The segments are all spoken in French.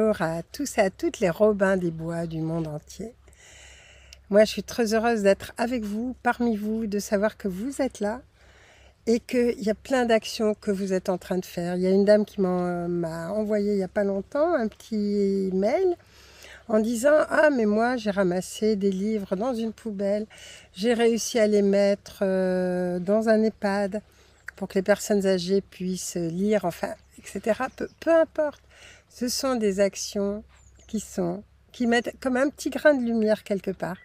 Bonjour à tous et à toutes les Robins des Bois du monde entier. Moi, je suis très heureuse d'être avec vous, parmi vous, de savoir que vous êtes là et qu'il y a plein d'actions que vous êtes en train de faire. Il y a une dame qui m'a envoyé il n'y a pas longtemps un petit mail en disant « Ah, mais moi, j'ai ramassé des livres dans une poubelle, j'ai réussi à les mettre dans un EHPAD pour que les personnes âgées puissent lire, enfin, etc. » Peu importe. Ce sont des actions qui mettent comme un petit grain de lumière quelque part.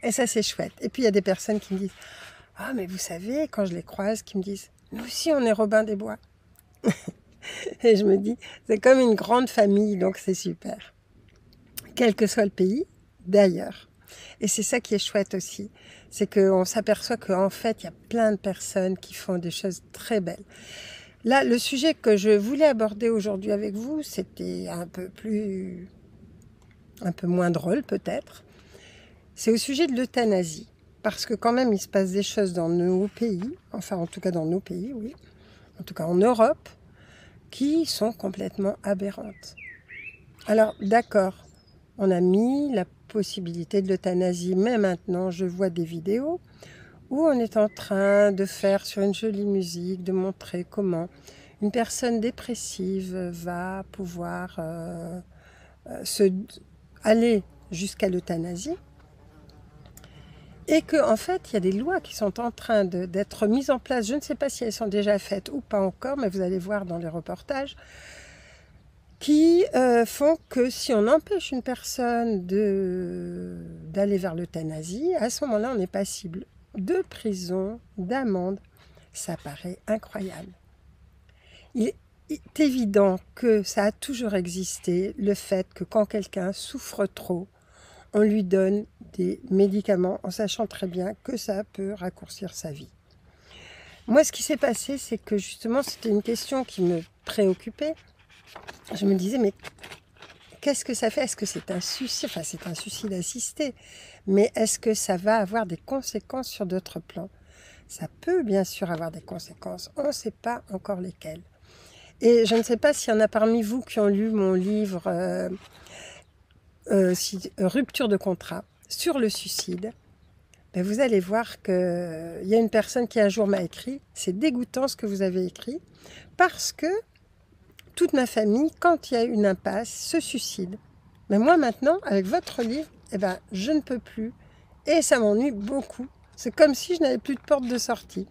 Et ça, c'est chouette. Et puis, il y a des personnes qui me disent « Ah, mais vous savez, quand je les croise, qui me disent « Nous aussi, on est Robin des Bois. » Et je me dis, c'est comme une grande famille, donc c'est super. Quel que soit le pays, d'ailleurs. Et c'est ça qui est chouette aussi. C'est qu'on s'aperçoit qu'en fait, il y a plein de personnes qui font des choses très belles. Là, le sujet que je voulais aborder aujourd'hui avec vous, c'était un peu moins drôle peut-être. C'est au sujet de l'euthanasie. Parce que quand même, il se passe des choses dans nos pays, enfin en tout cas dans nos pays, oui, en tout cas en Europe, qui sont complètement aberrantes. Alors d'accord, on a mis la possibilité de l'euthanasie, mais maintenant je vois des vidéos où on est en train de faire sur une jolie musique, de montrer comment une personne dépressive va pouvoir aller jusqu'à l'euthanasie. Et qu'en fait, il y a des lois qui sont en train d'être mises en place. Je ne sais pas si elles sont déjà faites ou pas encore, mais vous allez voir dans les reportages, qui font que si on empêche une personne d'aller vers l'euthanasie, à ce moment-là, on est passible de prison, d'amende. Ça paraît incroyable. Il est évident que ça a toujours existé, le fait que quand quelqu'un souffre trop, on lui donne des médicaments en sachant très bien que ça peut raccourcir sa vie. Moi, ce qui s'est passé, c'est que justement, c'était une question qui me préoccupait. Je me disais, mais qu'est-ce que ça fait? Est-ce que c'est un suicide? Enfin, c'est un suicide assisté, mais est-ce que ça va avoir des conséquences sur d'autres plans? Ça peut bien sûr avoir des conséquences, on ne sait pas encore lesquelles. Et je ne sais pas s'il y en a parmi vous qui ont lu mon livre Rupture de contrat sur le suicide. Ben vous allez voir qu'il y a une personne qui un jour m'a écrit « C'est dégoûtant ce que vous avez écrit parce que toute ma famille, quand il y a une impasse, se suicide. Mais moi maintenant, avec votre livre, eh ben, je ne peux plus et ça m'ennuie beaucoup. C'est comme si je n'avais plus de porte de sortie. »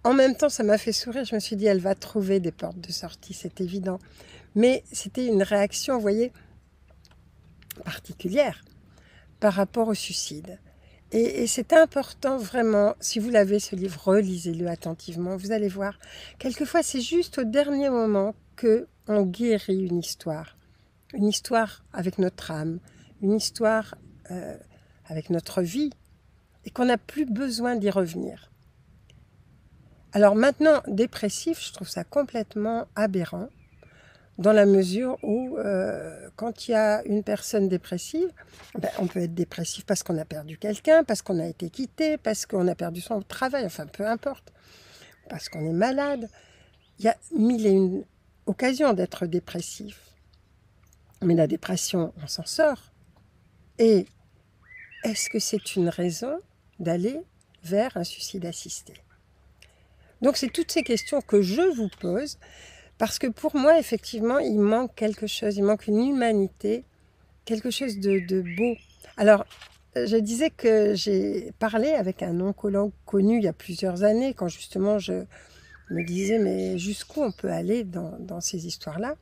En même temps, ça m'a fait sourire. Je me suis dit, elle va trouver des portes de sortie, c'est évident. Mais c'était une réaction, vous voyez, particulière par rapport au suicide. Et c'est important vraiment, si vous l'avez ce livre, relisez-le attentivement, vous allez voir. Quelquefois, c'est juste au dernier moment qu'on guérit une histoire avec notre âme, une histoire avec notre vie, et qu'on n'a plus besoin d'y revenir. Alors maintenant, dépressif, je trouve ça complètement aberrant, dans la mesure où, quand il y a une personne dépressive, ben, on peut être dépressif parce qu'on a perdu quelqu'un, parce qu'on a été quitté, parce qu'on a perdu son travail, enfin peu importe, parce qu'on est malade. Il y a mille et une occasions d'être dépressif. Mais la dépression, on s'en sort. Et est-ce que c'est une raison d'aller vers un suicide assisté? Donc c'est toutes ces questions que je vous pose, parce que pour moi, effectivement, il manque quelque chose, il manque une humanité, quelque chose de beau. Alors, je disais que j'ai parlé avec un oncologue connu il y a plusieurs années, quand justement je me disais, mais jusqu'où on peut aller dans ces histoires-là?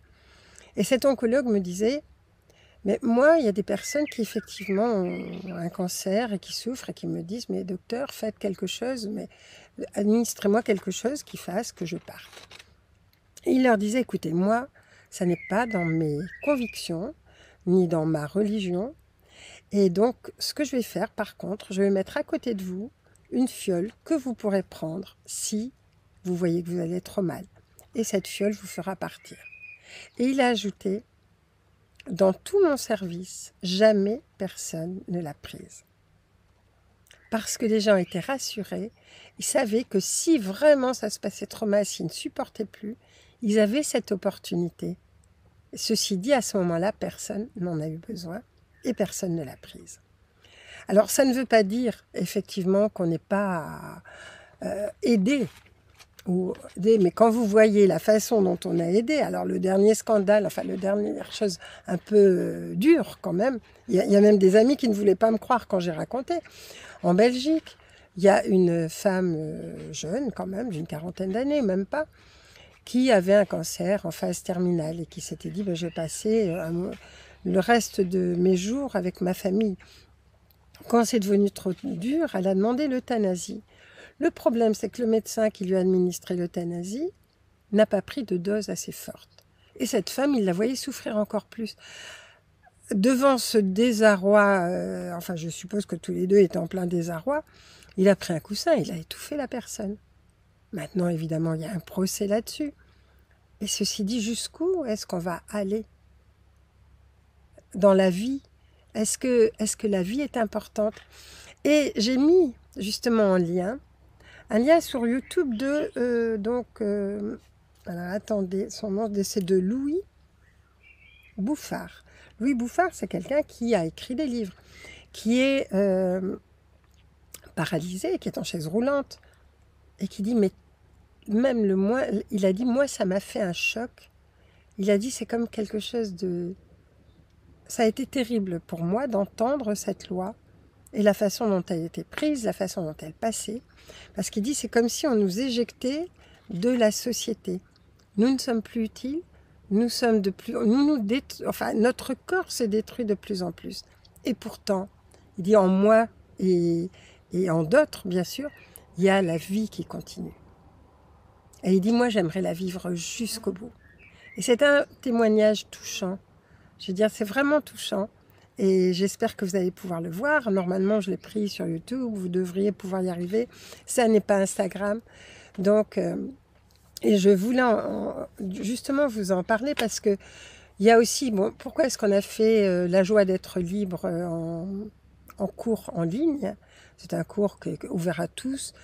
Et cet oncologue me disait, mais moi, il y a des personnes qui effectivement ont un cancer et qui souffrent et qui me disent, mais docteur, faites quelque chose, mais administrez-moi quelque chose qui fasse que je parte. Et il leur disait, écoutez, moi, ça n'est pas dans mes convictions, ni dans ma religion. Et donc, ce que je vais faire, par contre, je vais mettre à côté de vous une fiole que vous pourrez prendre si vous voyez que vous allez trop mal. Et cette fiole vous fera partir. Et il a ajouté, dans tout mon service, jamais personne ne l'a prise. Parce que les gens étaient rassurés, ils savaient que si vraiment ça se passait trop mal, s'ils ne supportaient plus, ils avaient cette opportunité Ceci dit, à ce moment-là, personne n'en a eu besoin et personne ne l'a prise. Alors, ça ne veut pas dire, effectivement, qu'on n'est pas aidé. Mais quand vous voyez la façon dont on a aidé, alors le dernier scandale, enfin la dernière chose un peu dure quand même, il y a même des amis qui ne voulaient pas me croire quand j'ai raconté. En Belgique, il y a une femme jeune quand même, d'une quarantaine d'années, même pas, qui avait un cancer en phase terminale et qui s'était dit je vais passer le reste de mes jours avec ma famille. Quand c'est devenu trop dur, elle a demandé l'euthanasie. Le problème, c'est que le médecin qui lui a administré l'euthanasie n'a pas pris de dose assez forte. Et cette femme, il la voyait souffrir encore plus. Devant ce désarroi, enfin je suppose que tous les deux étaient en plein désarroi, il a pris un coussin, il a étouffé la personne. Maintenant, évidemment, il y a un procès là-dessus. Et ceci dit, jusqu'où est-ce qu'on va aller dans la vie? Est-ce que la vie est importante? Et j'ai mis justement en lien un lien sur YouTube de alors attendez, son nom c'est de Louis Bouffard. Louis Bouffard, c'est quelqu'un qui a écrit des livres, qui est paralysé, qui est en chaise roulante, et qui dit, mais même il a dit, moi ça m'a fait un choc. Il a dit, c'est comme quelque chose de... Ça a été terrible pour moi d'entendre cette loi, et la façon dont elle était prise, la façon dont elle passait, parce qu'il dit c'est comme si on nous éjectait de la société. Nous ne sommes plus utiles, enfin notre corps s'est détruit de plus en plus. Et pourtant, il dit en moi et en d'autres bien sûr, il y a la vie qui continue. Et il dit moi j'aimerais la vivre jusqu'au bout. Et c'est un témoignage touchant. Je veux dire c'est vraiment touchant. Et j'espère que vous allez pouvoir le voir. Normalement, je l'ai pris sur YouTube. Vous devriez pouvoir y arriver. Ça n'est pas Instagram. Donc, et je voulais justement vous en parler parce que il y a aussi, bon, pourquoi est-ce qu'on a fait la joie d'être libre en cours en ligne? C'est un cours qui est ouvert à tous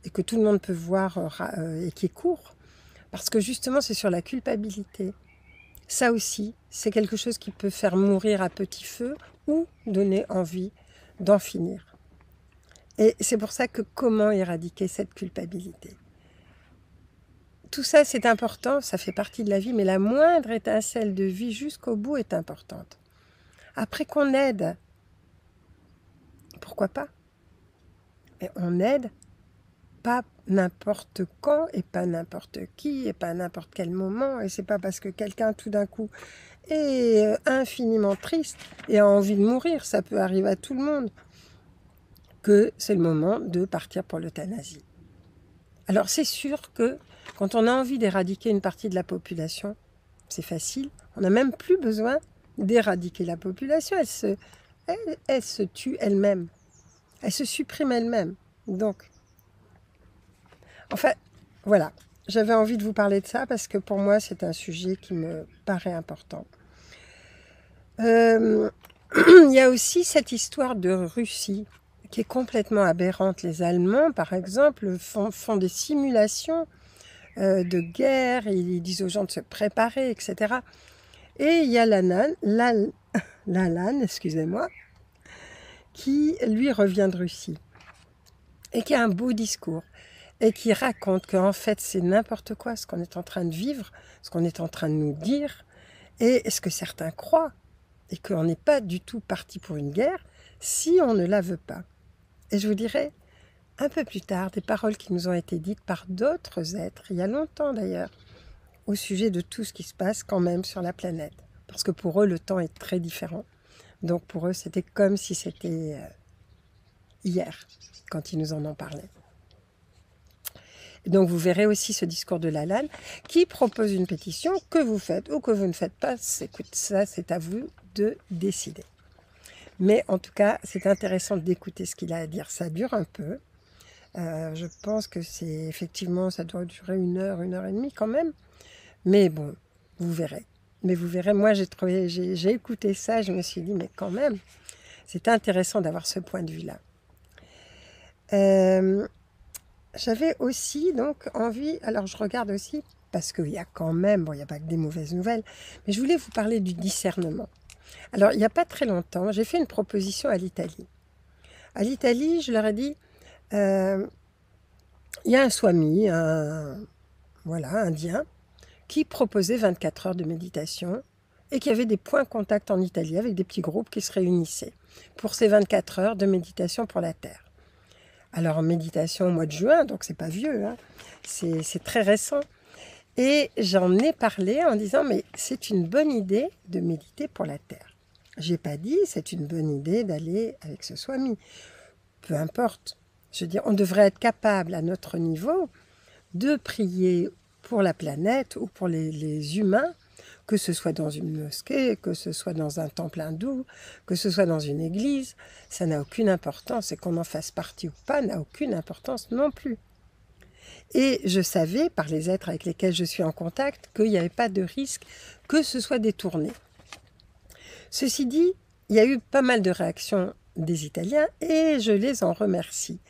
et que tout le monde peut voir et qui est court. Parce que justement, c'est sur la culpabilité. Ça aussi, c'est quelque chose qui peut faire mourir à petit feu ou donner envie d'en finir. Et c'est pour ça que comment éradiquer cette culpabilité? Tout ça, c'est important, ça fait partie de la vie, mais la moindre étincelle de vie jusqu'au bout est importante. Après qu'on aide, pourquoi pas? Mais on aide pas n'importe quand et pas n'importe qui et pas n'importe quel moment, et c'est pas parce que quelqu'un tout d'un coup est infiniment triste et a envie de mourir, ça peut arriver à tout le monde, que c'est le moment de partir pour l'euthanasie. Alors c'est sûr que quand on a envie d'éradiquer une partie de la population, c'est facile, on n'a même plus besoin d'éradiquer la population, elle se tue elle-même, elle se supprime elle-même. Donc, enfin, voilà, j'avais envie de vous parler de ça parce que pour moi c'est un sujet qui me paraît important. Il y a aussi cette histoire de Russie qui est complètement aberrante. Les Allemands, par exemple, font des simulations de guerre, ils disent aux gens de se préparer, etc. Et il y a Lalanne, excusez-moi, qui lui revient de Russie et qui a un beau discours et qui raconte qu'en fait c'est n'importe quoi ce qu'on est en train de vivre, ce qu'on est en train de nous dire et ce que certains croient et qu'on n'est pas du tout parti pour une guerre si on ne la veut pas. Et je vous dirai un peu plus tard des paroles qui nous ont été dites par d'autres êtres, il y a longtemps d'ailleurs, au sujet de tout ce qui se passe quand même sur la planète. Parce que pour eux, le temps est très différent. Donc pour eux, c'était comme si c'était hier, quand ils nous en ont parlé. Donc vous verrez aussi ce discours de Lalanne qui propose une pétition que vous faites ou que vous ne faites pas. Écoute, ça, c'est à vous de décider. Mais en tout cas, c'est intéressant d'écouter ce qu'il a à dire. Ça dure un peu. Je pense que c'est effectivement, ça doit durer 1 heure et demie quand même. Mais bon, vous verrez. Mais vous verrez, moi j'ai écouté ça, je me suis dit, mais quand même, c'est intéressant d'avoir ce point de vue-là. J'avais aussi donc envie, alors je regarde aussi, parce qu'il y a quand même, bon, il n'y a pas que des mauvaises nouvelles, mais je voulais vous parler du discernement. Alors, il n'y a pas très longtemps, j'ai fait une proposition à l'Italie. À l'Italie, je leur ai dit, il y a un swami, voilà, indien, qui proposait 24 heures de méditation et qui avait des points contact en Italie avec des petits groupes qui se réunissaient pour ces 24 heures de méditation pour la Terre. Alors en méditation au mois de juin, donc c'est pas vieux, hein, c'est très récent. Et j'en ai parlé en disant, mais c'est une bonne idée de méditer pour la Terre. J'ai pas dit, c'est une bonne idée d'aller avec ce swami. Peu importe. Je veux dire, on devrait être capable à notre niveau de prier pour la planète ou pour les humains, que ce soit dans une mosquée, que ce soit dans un temple hindou, que ce soit dans une église, ça n'a aucune importance. Et qu'on en fasse partie ou pas n'a aucune importance non plus. Et je savais, par les êtres avec lesquels je suis en contact, qu'il n'y avait pas de risque que ce soit détourné. Ceci dit, il y a eu pas mal de réactions des Italiens et je les en remercie.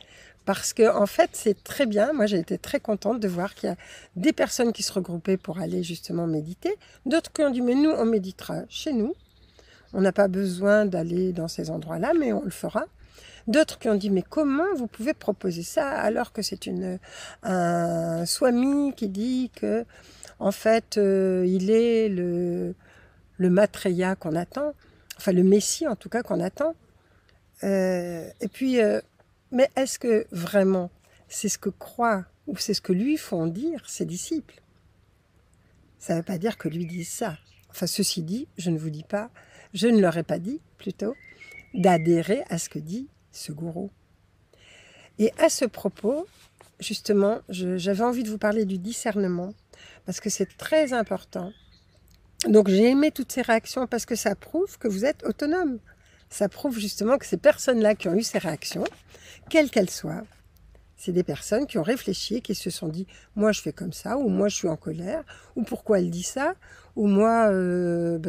Parce que en fait, c'est très bien. Moi, j'ai été très contente de voir qu'il y a des personnes qui se regroupaient pour aller justement méditer. D'autres qui ont dit, mais nous, on méditera chez nous. On n'a pas besoin d'aller dans ces endroits-là, mais on le fera. D'autres qui ont dit, mais comment vous pouvez proposer ça alors que c'est un swami qui dit que, en fait, il est le Maitreya qu'on attend, enfin le Messie en tout cas qu'on attend. Et puis, mais est-ce que vraiment c'est ce que croient ou c'est ce que lui font dire ses disciples? Ça ne veut pas dire que lui dise ça. Enfin, ceci dit, je ne vous dis pas, je ne leur ai pas dit plutôt, d'adhérer à ce que dit ce gourou. Et à ce propos, justement, j'avais envie de vous parler du discernement, parce que c'est très important. Donc j'ai aimé toutes ces réactions parce que ça prouve que vous êtes autonome. Ça prouve justement que ces personnes-là qui ont eu ces réactions, quelles qu'elles soient, c'est des personnes qui ont réfléchi, qui se sont dit « moi je fais comme ça » ou « moi je suis en colère » ou « pourquoi elle dit ça » ou « moi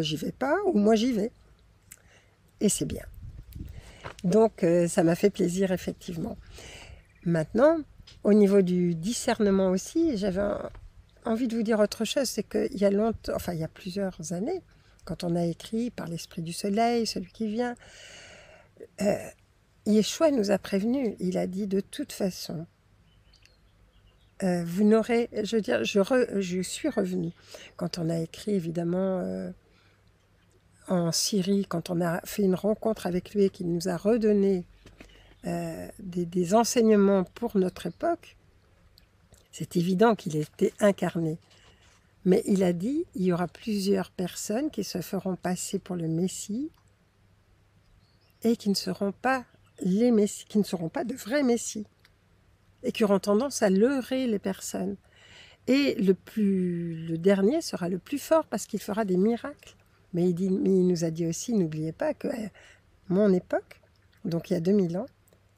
j'y vais pas » ou « moi j'y vais ». Et c'est bien. Donc ça m'a fait plaisir effectivement. Maintenant, au niveau du discernement aussi, j'avais envie de vous dire autre chose, c'est qu'il y a longtemps, enfin il y a plusieurs années, quand on a écrit par l'Esprit du Soleil, celui qui vient, Yeshua nous a prévenus. Il a dit de toute façon, vous n'aurez, je veux dire, je suis revenue quand on a écrit évidemment en Syrie, quand on a fait une rencontre avec lui et qu'il nous a redonné des enseignements pour notre époque. C'est évident qu'il était incarné. Mais il a dit, il y aura plusieurs personnes qui se feront passer pour le Messie et qui ne seront pas les Messies, qui ne seront pas de vrais Messies et qui auront tendance à leurrer les personnes. Et le dernier sera le plus fort parce qu'il fera des miracles. Mais il nous a dit aussi, n'oubliez pas qu'à mon époque, donc il y a 2000 ans,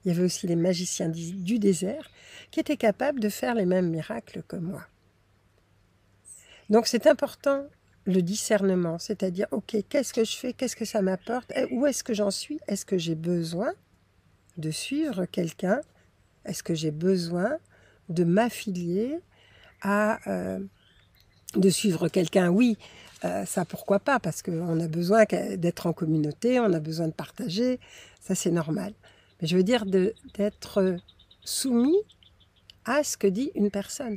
il y avait aussi les magiciens du désert qui étaient capables de faire les mêmes miracles que moi. Donc c'est important le discernement, c'est-à-dire, ok, qu'est-ce que je fais, qu'est-ce que ça m'apporte, où est-ce que j'en suis, est-ce que j'ai besoin de suivre quelqu'un, est-ce que j'ai besoin de m'affilier à... de suivre quelqu'un, oui, ça pourquoi pas, parce qu'on a besoin d'être en communauté, on a besoin de partager, ça c'est normal. Mais je veux dire d'être soumis à ce que dit une personne.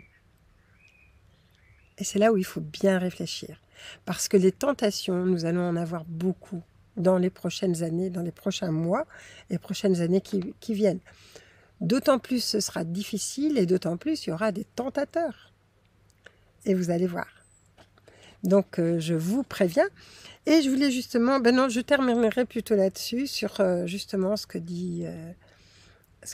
Et c'est là où il faut bien réfléchir. Parce que les tentations, nous allons en avoir beaucoup dans les prochaines années, dans les prochains mois et prochaines années qui viennent. D'autant plus ce sera difficile et d'autant plus il y aura des tentateurs. Et vous allez voir. Donc je vous préviens. Et je voulais justement, je terminerai plutôt là-dessus, sur justement ce que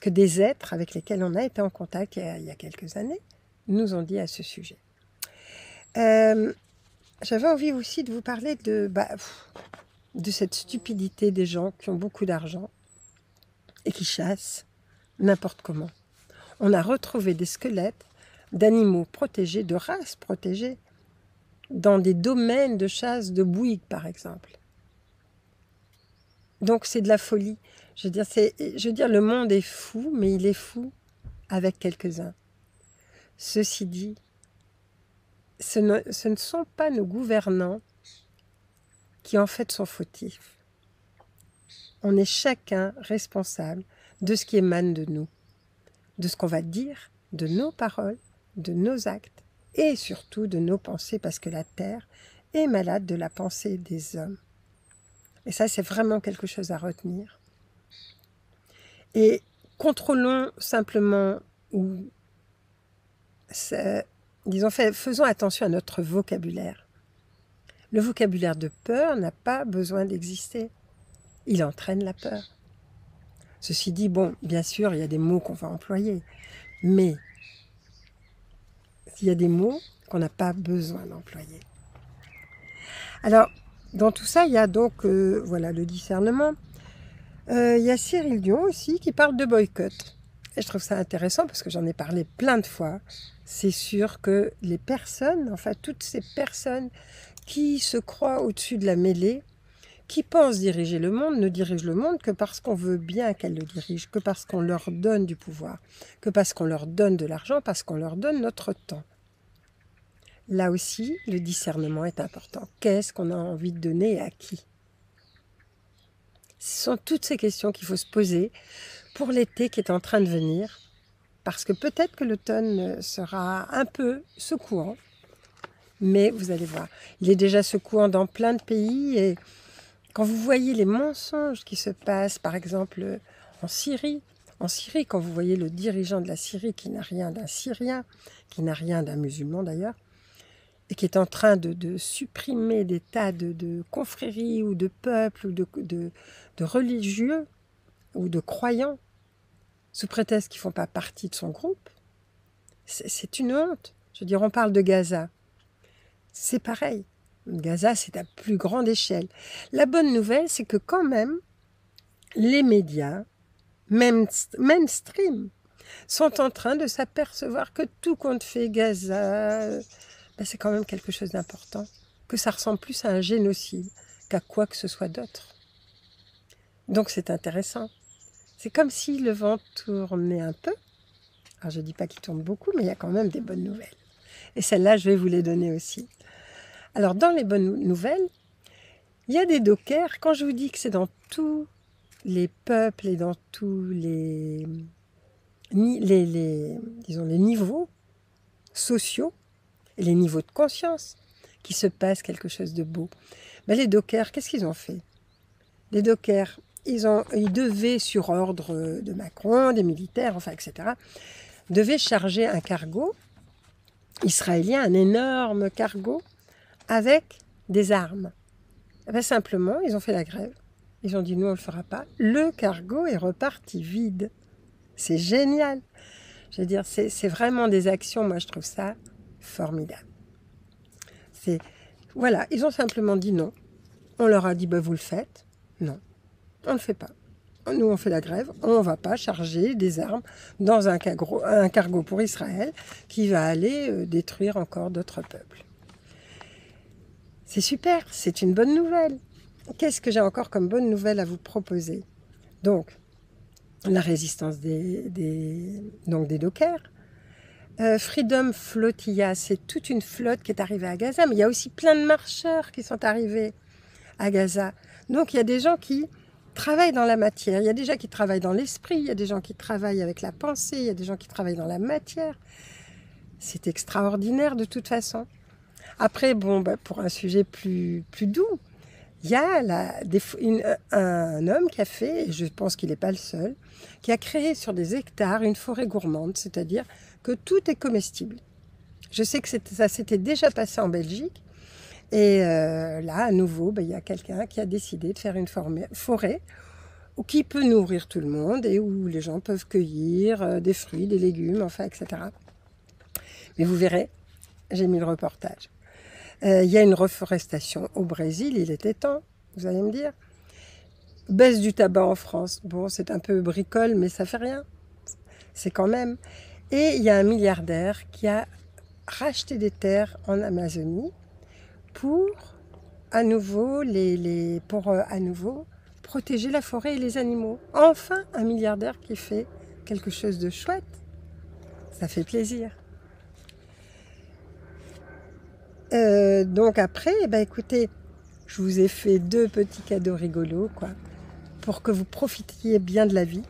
des êtres avec lesquels on a été en contact il y a quelques années nous ont dit à ce sujet. J'avais envie aussi de vous parler de cette stupidité des gens qui ont beaucoup d'argent et qui chassent n'importe comment. On a retrouvé des squelettes d'animaux protégés, de races protégées, dans des domaines de chasse de Bouygues, par exemple. Donc c'est de la folie. Je veux dire, le monde est fou, mais il est fou avec quelques-uns. Ceci dit, ce ne sont pas nos gouvernants qui en fait sont fautifs. On est chacun responsable de ce qui émane de nous, de ce qu'on va dire, de nos paroles, de nos actes et surtout de nos pensées, parce que la terre est malade de la pensée des hommes. Et ça, c'est vraiment quelque chose à retenir. Et contrôlons simplement, ou disons, faisons attention à notre vocabulaire. Le vocabulaire de peur n'a pas besoin d'exister. Il entraîne la peur. Ceci dit, bon, bien sûr, il y a des mots qu'on va employer, mais il y a des mots qu'on n'a pas besoin d'employer. Alors, dans tout ça, il y a donc voilà, le discernement. Il y a Cyril Dion aussi qui parle de boycott. Et je trouve ça intéressant parce que j'en ai parlé plein de fois. C'est sûr que les personnes, enfin toutes ces personnes qui se croient au-dessus de la mêlée, qui pensent diriger le monde, ne dirigent le monde que parce qu'on veut bien qu'elles le dirigent, que parce qu'on leur donne du pouvoir, que parce qu'on leur donne de l'argent, parce qu'on leur donne notre temps. Là aussi, le discernement est important. Qu'est-ce qu'on a envie de donner et à qui? Ce sont toutes ces questions qu'il faut se poser pour l'été qui est en train de venir, parce que peut-être que l'automne sera un peu secouant, mais vous allez voir, il est déjà secouant dans plein de pays, et quand vous voyez les mensonges qui se passent, par exemple en Syrie, quand vous voyez le dirigeant de la Syrie qui n'a rien d'un Syrien, qui n'a rien d'un musulman d'ailleurs, et qui est en train de supprimer des tas de confréries ou de peuples ou de religieux ou de croyants, sous prétexte qu'ils ne font pas partie de son groupe, c'est une honte. Je veux dire, on parle de Gaza. C'est pareil. Gaza, c'est à plus grande échelle. La bonne nouvelle, c'est que quand même, les médias, mainstream, sont en train de s'apercevoir que tout compte fait Gaza, c'est quand même quelque chose d'important, que ça ressemble plus à un génocide qu'à quoi que ce soit d'autre. Donc c'est intéressant. C'est comme si le vent tournait un peu. Alors je ne dis pas qu'il tourne beaucoup, mais il y a quand même des bonnes nouvelles. Et celles-là, je vais vous les donner aussi. Alors dans les bonnes nouvelles, il y a des dockers. Quand je vous dis que c'est dans tous les peuples et dans tous les niveaux sociaux, et les niveaux de conscience, qui se passe quelque chose de beau. Mais les dockers, qu'est-ce qu'ils ont fait? Les dockers, ils devaient, sur ordre de Macron, des militaires, enfin, etc., devaient charger un cargo israélien, un énorme cargo, avec des armes. Simplement, ils ont fait la grève. Ils ont dit, nous, on ne le fera pas. Le cargo est reparti vide. C'est génial. Je veux dire, c'est vraiment des actions, moi, je trouve ça formidable. Voilà, ils ont simplement dit non. On leur a dit, vous le faites. Non, on ne le fait pas. Nous, on fait la grève. On ne va pas charger des armes dans un cargo pour Israël qui va aller détruire encore d'autres peuples. C'est super, c'est une bonne nouvelle. Qu'est-ce que j'ai encore comme bonne nouvelle à vous proposer? Donc, la résistance des dockers. Freedom Flotilla, c'est toute une flotte qui est arrivée à Gaza, mais il y a aussi plein de marcheurs qui sont arrivés à Gaza. Donc il y a des gens qui travaillent dans la matière, il y a des gens qui travaillent dans l'esprit, il y a des gens qui travaillent avec la pensée, il y a des gens qui travaillent dans la matière. C'est extraordinaire de toute façon. Après, pour un sujet plus doux, il y a un homme qui a fait, et je pense qu'il n'est pas le seul, qui a créé sur des hectares une forêt gourmande, c'est-à-dire que tout est comestible. Je sais que ça s'était déjà passé en Belgique, et là, à nouveau, il y a quelqu'un qui a décidé de faire une forêt qui peut nourrir tout le monde et où les gens peuvent cueillir des fruits, des légumes, enfin, etc. Mais vous verrez, j'ai mis le reportage. Il y a une reforestation au Brésil, il était temps, vous allez me dire. Baisse du tabac en France. Bon, c'est un peu bricole, mais ça fait rien. C'est quand même. Et il y a un milliardaire qui a racheté des terres en Amazonie pour à nouveau, protéger la forêt et les animaux. Enfin, un milliardaire qui fait quelque chose de chouette. Ça fait plaisir. Donc après, eh ben, écoutez, je vous ai fait 2 petits cadeaux rigolos, quoi, pour que vous profitiez bien de la vie.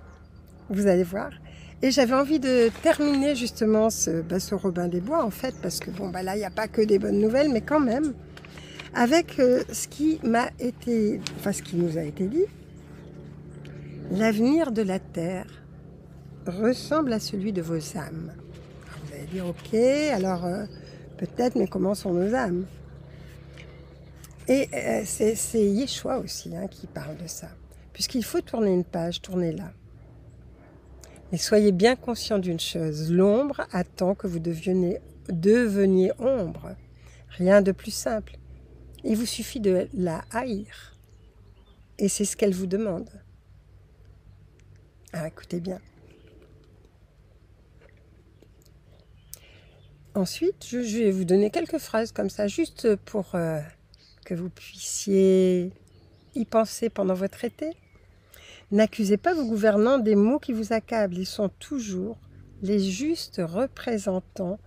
Vous allez voir. Et j'avais envie de terminer justement ce Robin des Bois, en fait, parce que bon, bah là, il n'y a pas que des bonnes nouvelles, mais quand même, avec ce qui m'a été, enfin ce qui nous a été dit, l'avenir de la Terre ressemble à celui de vos âmes. Alors, vous allez dire, ok, alors peut-être, mais comment sont nos âmes? Et c'est Yeshua aussi qui parle de ça, puisqu'il faut tourner une page, tourner là. Mais soyez bien conscient d'une chose, l'ombre attend que vous deveniez ombre. Rien de plus simple. Il vous suffit de la haïr. Et c'est ce qu'elle vous demande. Ah, écoutez bien. Ensuite, je vais vous donner quelques phrases comme ça, juste pour que vous puissiez y penser pendant votre été. N'accusez pas vos gouvernants des maux qui vous accablent. Ils sont toujours les justes représentants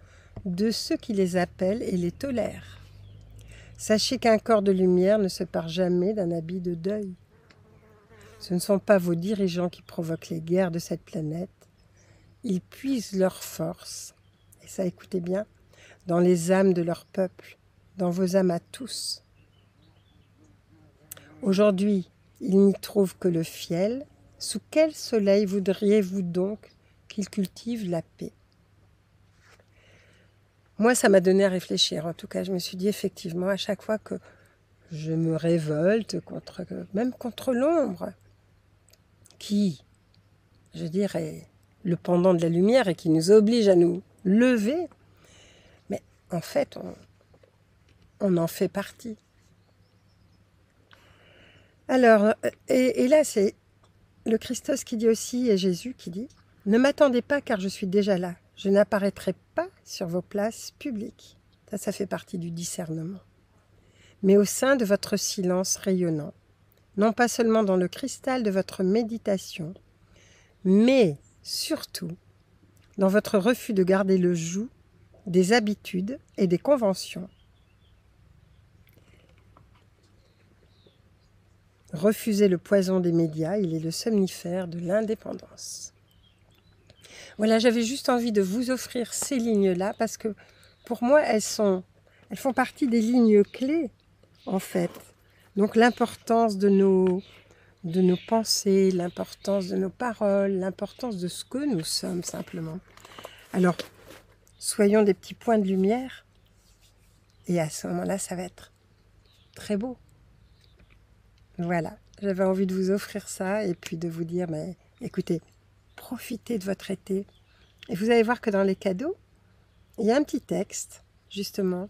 de ceux qui les appellent et les tolèrent. Sachez qu'un corps de lumière ne se pare jamais d'un habit de deuil. Ce ne sont pas vos dirigeants qui provoquent les guerres de cette planète. Ils puisent leur force, et ça écoutez bien, dans les âmes de leur peuple, dans vos âmes à tous. Aujourd'hui, ils n'y trouvent que le fiel. Sous quel soleil voudriez-vous donc qu'ils cultivent la paix? Moi, ça m'a donné à réfléchir. En tout cas, je me suis dit effectivement, à chaque fois que je me révolte même contre l'ombre, qui, je dirais, le pendant de la lumière et qui nous oblige à nous lever, mais en fait, on en fait partie. Alors, et là, c'est le Christos qui dit aussi, et Jésus qui dit, « Ne m'attendez pas car je suis déjà là. Je n'apparaîtrai pas sur vos places publiques. » Ça fait partie du discernement. Mais au sein de votre silence rayonnant, non pas seulement dans le cristal de votre méditation, mais surtout dans votre refus de garder le joug des habitudes et des conventions. Refusez le poison des médias, il est le somnifère de l'indépendance. Voilà, j'avais juste envie de vous offrir ces lignes-là parce que pour moi, elles font partie des lignes clés, en fait. Donc l'importance de nos pensées, l'importance de nos paroles, l'importance de ce que nous sommes simplement. Alors, soyons des petits points de lumière et à ce moment-là, ça va être très beau. Voilà, j'avais envie de vous offrir ça et puis de vous dire, mais écoutez, profitez de votre été. Et vous allez voir que dans les cadeaux, il y a un petit texte, justement,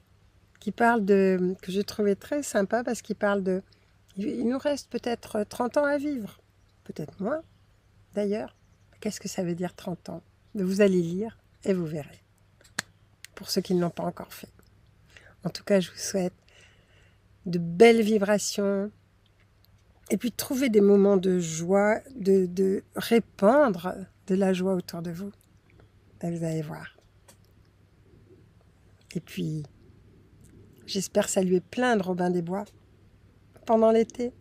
qui parle que je trouvais très sympa parce qu'il parle de... Il nous reste peut-être 30 ans à vivre, peut-être moins d'ailleurs. Qu'est-ce que ça veut dire 30 ans? Vous allez lire et vous verrez, pour ceux qui ne l'ont pas encore fait. En tout cas, je vous souhaite de belles vibrations, et puis de trouver des moments de joie, de répandre de la joie autour de vous. Et vous allez voir. Et puis, j'espère saluer plein de Robins des Bois pendant l'été.